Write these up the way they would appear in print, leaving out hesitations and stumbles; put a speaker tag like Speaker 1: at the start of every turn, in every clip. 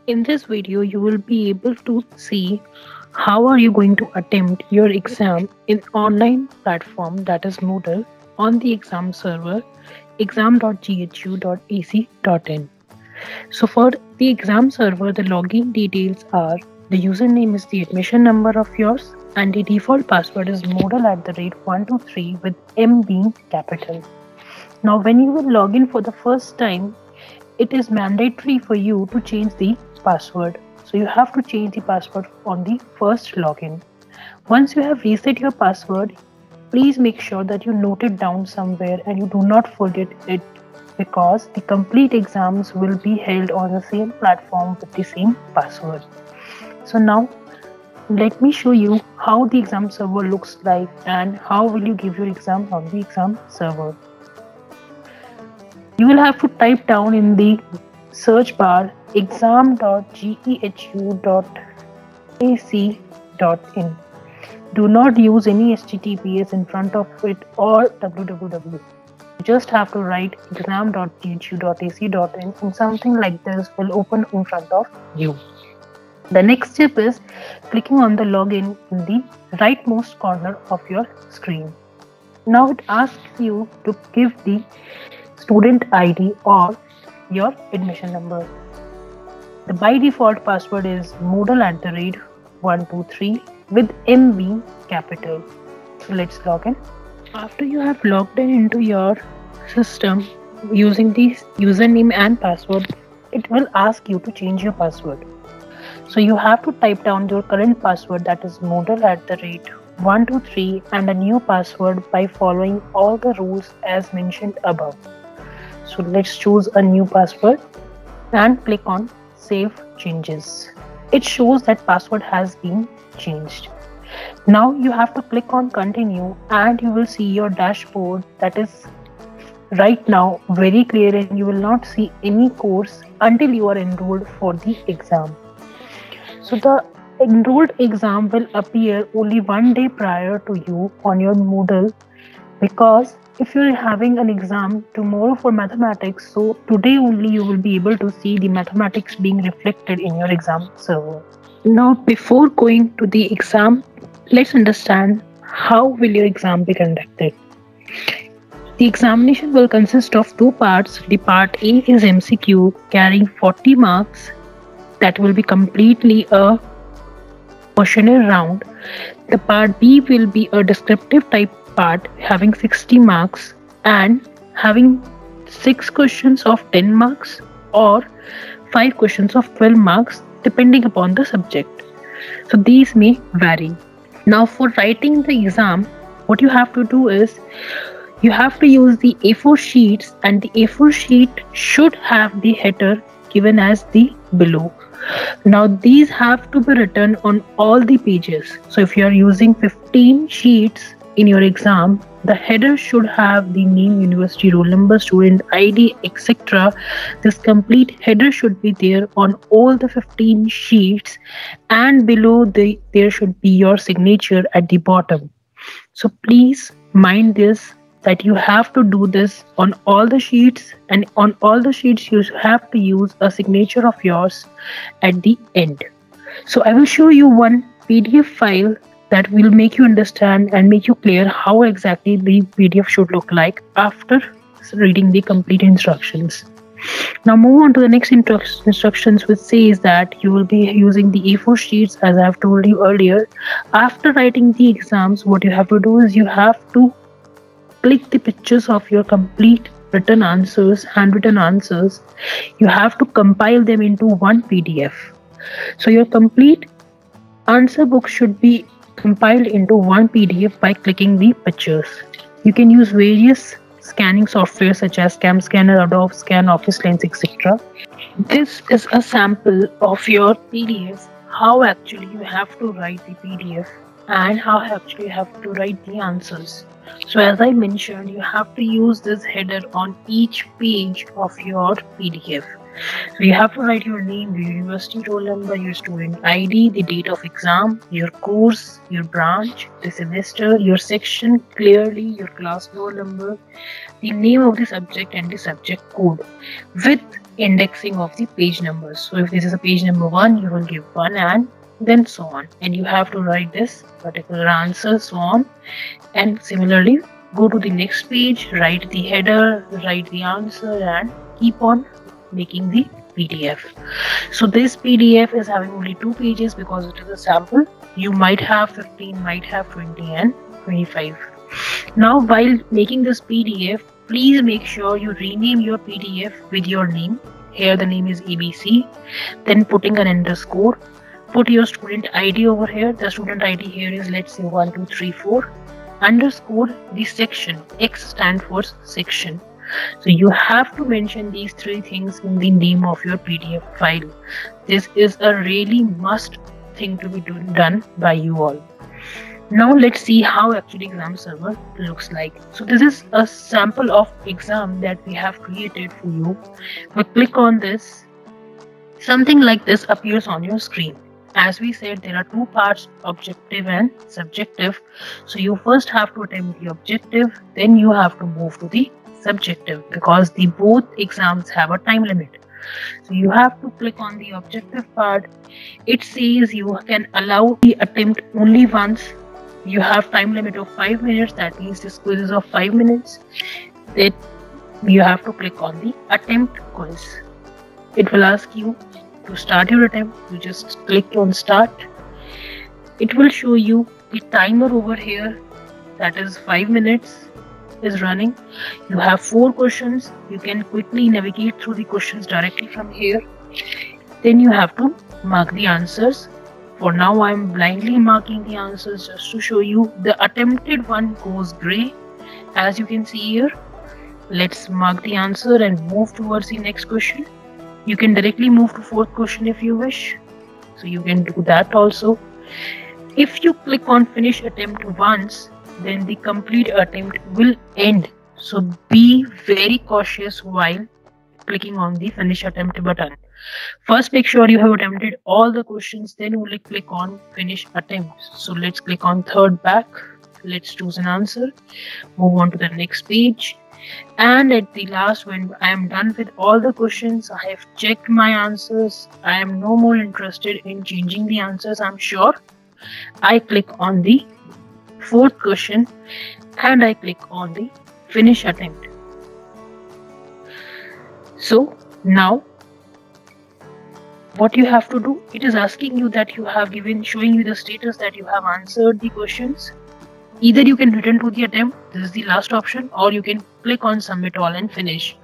Speaker 1: In this video, you will be able to see how are you going to attempt your exam in online platform, that is Moodle, on the exam server exam.ghu.ac.in. So for the exam server, the login details are: the username is the admission number of yours, and the default password is Moodle@123 with M being capital. Now when you will log in for the first time, it is mandatory for you to change the password. So you have to change the password on the first login. Once you have reset your password, please make sure that you note it down somewhere and you do not forget it, because the complete exams will be held on the same platform with the same password. So now let me show you how the exam server looks like and how will you give your exam on the exam server. You will have to type down in the search bar exam.ghu.ac.in. Do not use any HTTPS in front of it or www. You just have to write exam.ghu.ac.in and something like this will open in front of you. The next step is clicking on the login in the rightmost corner of your screen. Now it asks you to give the student ID or your admission number. The by default password is Moodle@123 with M being capital. So let's log in. After you have logged in into your system using the username and password, it will ask you to change your password. So you have to type down your current password, that is Moodle@123, and a new password by following all the rules as mentioned above. So let's choose a new password and click on Save Changes. It shows that password has been changed. Now you have to click on Continue and you will see your dashboard that is right now very clear, and you will not see any course until you are enrolled for the exam. So the enrolled exam will appear only one day prior to you on your Moodle, because if you're having an exam tomorrow for mathematics, so today only you will be able to see the mathematics being reflected in your exam server. Now before going to the exam, let's understand how will your exam be conducted. The examination will consist of two parts. The part A is MCQ carrying 40 marks, that will be completely a questionnaire round. The part B will be a descriptive type part having 60 marks and having 6 questions of 10 marks or 5 questions of 12 marks depending upon the subject. So these may vary. Now for writing the exam, what you have to do is you have to use the A4 sheets, and the A4 sheet should have the header given as the below. Now these have to be written on all the pages. So if you are using 15 sheets in your exam, the header should have the name, university, roll number, student ID, etc. This complete header should be there on all the 15 sheets, and below there should be your signature at the bottom. So please mind this, that you have to do this on all the sheets, and on all the sheets you have to use a signature of yours at the end. So I will show you one PDF file that will make you understand and make you clear how exactly the PDF should look like after reading the complete instructions. Now move on to the next instructions, which says that you will be using the A4 sheets as I have told you earlier. After writing the exams, what you have to do is you have to click the pictures of your complete written answers, handwritten answers. You have to compile them into one PDF. So your complete answer book should be compiled into one PDF by clicking the pictures. You can use various scanning software such as CamScanner, Adobe Scan, Office Lens, etc. This is a sample of your PDF, how actually you have to write the PDF and how actually you have to write the answers. So as I mentioned, you have to use this header on each page of your PDF. So you have to write your name, your university roll number, your student ID, the date of exam, your course, your branch, the semester, your section clearly, your class roll number, the name of the subject and the subject code with indexing of the page numbers. So if this is a page number 1, you will give 1 and then so on, and you have to write this particular answer, so on, and similarly go to the next page, write the header, write the answer, and keep on making the PDF. So this PDF is having only 2 pages because it is a sample. You might have 15, might have 20 and 25. Now while making this PDF, please make sure you rename your PDF with your name. Here the name is ABC, then putting an underscore. Put your student ID over here. The student ID here is, let's say, 1234. Underscore the section. X stands for section. So you have to mention these 3 things in the name of your PDF file. This is a really must thing to be done by you all. Now let's see how actually exam server looks like. So this is a sample of exam that we have created for you. We click on this, something like this appears on your screen. As we said, there are 2 parts, objective and subjective. So you first have to attempt the objective, then you have to move to the subjective, because the both exams have a time limit. So you have to click on the objective part. It says you can allow the attempt only once. You have time limit of 5 minutes. That means this quiz is of 5 minutes. Then you have to click on the attempt quiz. It will ask you to start your attempt. You just click on start. It will show you the timer over here, that is 5 minutes is running. You have 4 questions. You can quickly navigate through the questions directly from here. Then you have to mark the answers. For now I am blindly marking the answers just to show you. The attempted one goes gray, as you can see here. Let's mark the answer and move towards the next question. You can directly move to 4th question if you wish, so you can do that also. If you click on finish attempt once, then the complete attempt will end. So be very cautious while clicking on the finish attempt button. First make sure you have attempted all the questions, then only click on finish attempt. So let's click on 3rd back. Let's choose an answer, move on to the next page. And at the last, when I am done with all the questions, I have checked my answers, I am no more interested in changing the answers, I'm sure. I click on the 4th question and I click on the finish attempt. So now what you have to do, it is asking you that you have given, showing you the status that you have answered the questions. Either you can return to the attempt, this is the last option, or you can click on submit all and finish.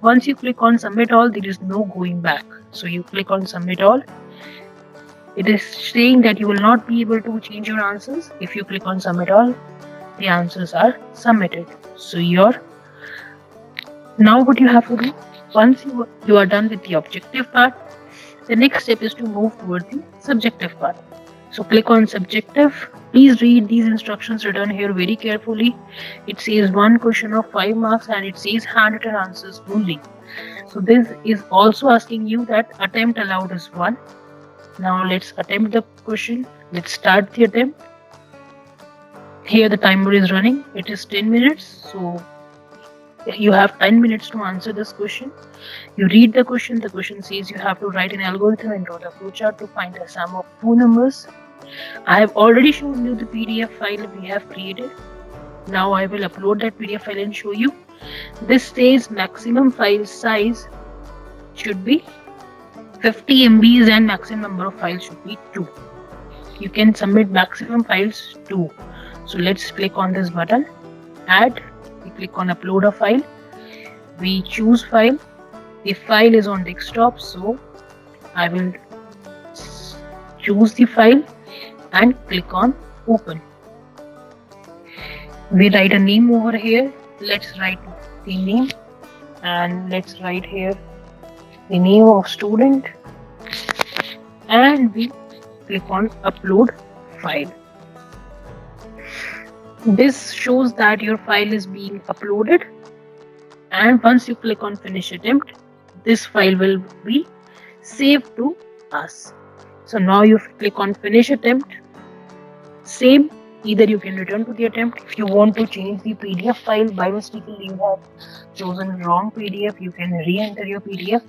Speaker 1: Once you click on submit all, there is no going back. So you click on submit all. It is saying that you will not be able to change your answers. If you click on submit all, the answers are submitted. So now what you have to do, once you are done with the objective part, the next step is to move towards the subjective part. So click on subjective. Please read these instructions written here very carefully. It says 1 question of 5 marks and it says handwritten answers only. So this is also asking you that attempt allowed is 1. Now let's attempt the question. Let's start the attempt. Here the timer is running. It is 10 minutes. So you have 10 minutes to answer this question. You read the question. The question says you have to write an algorithm and draw the flowchart to find the sum of 2 numbers. I have already shown you the PDF file we have created. Now I will upload that PDF file and show you. This says maximum file size should be 50 MBs and maximum number of files should be 2. You can submit maximum files 2. So let's click on this button, add. We click on upload a file. We choose file. The file is on desktop, so I will choose the file and click on open. We write a name over here. Let's write the name and let's write here the name of student and we click on upload file. This shows that your file is being uploaded, and once you click on finish attempt, this file will be saved to us. So now you click on finish attempt. Same, Either you can return to the attempt. If you want to change the PDF file, by mistakenly you have chosen wrong PDF, you can re-enter your PDF.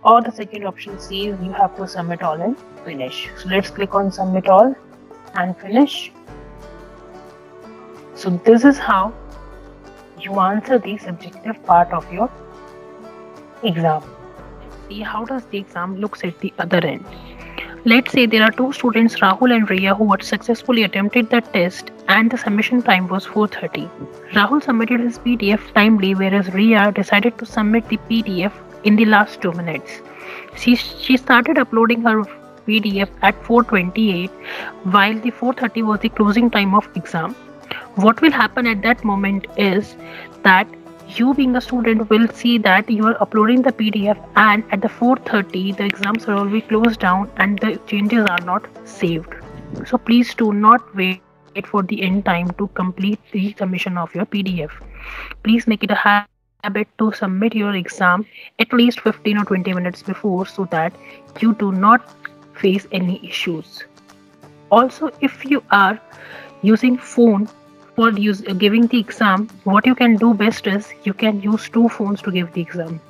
Speaker 1: Or the second option says you have to submit all and finish. So let's click on submit all and finish. So this is how you answer the subjective part of your exam. Let's see how does the exam looks at the other end. Let's say there are two students, Rahul and Riya, who had successfully attempted the test and the submission time was 4:30. Rahul submitted his PDF timely, whereas Riya decided to submit the PDF in the last 2 minutes. She started uploading her PDF at 4:28 while the 4:30 was the closing time of exam. What will happen at that moment is that you being a student will see that you are uploading the PDF and at the 4:30 the exams are already closed down and the changes are not saved. So please do not wait for the end time to complete the submission of your PDF. Please make it a habit to submit your exam at least 15 or 20 minutes before so that you do not face any issues. Also, if you are using phone for giving the exam, what you can do best is you can use two phones to give the exam.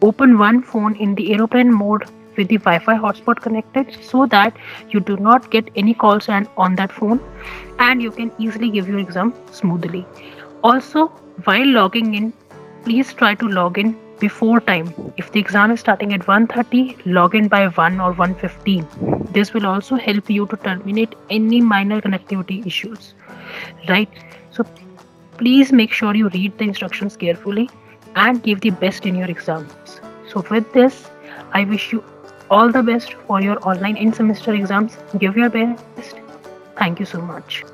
Speaker 1: Open one phone in the aeroplane mode with the Wi-Fi hotspot connected so that you do not get any calls on that phone and you can easily give your exam smoothly. Also, while logging in, please try to log in before time. If the exam is starting at 1:30, log in by 1 or 1:15. This will also help you to terminate any minor connectivity issues. Right? So please make sure you read the instructions carefully and give the best in your exams. So with this, I wish you all the best for your online end semester exams. Give your best. Thank you so much.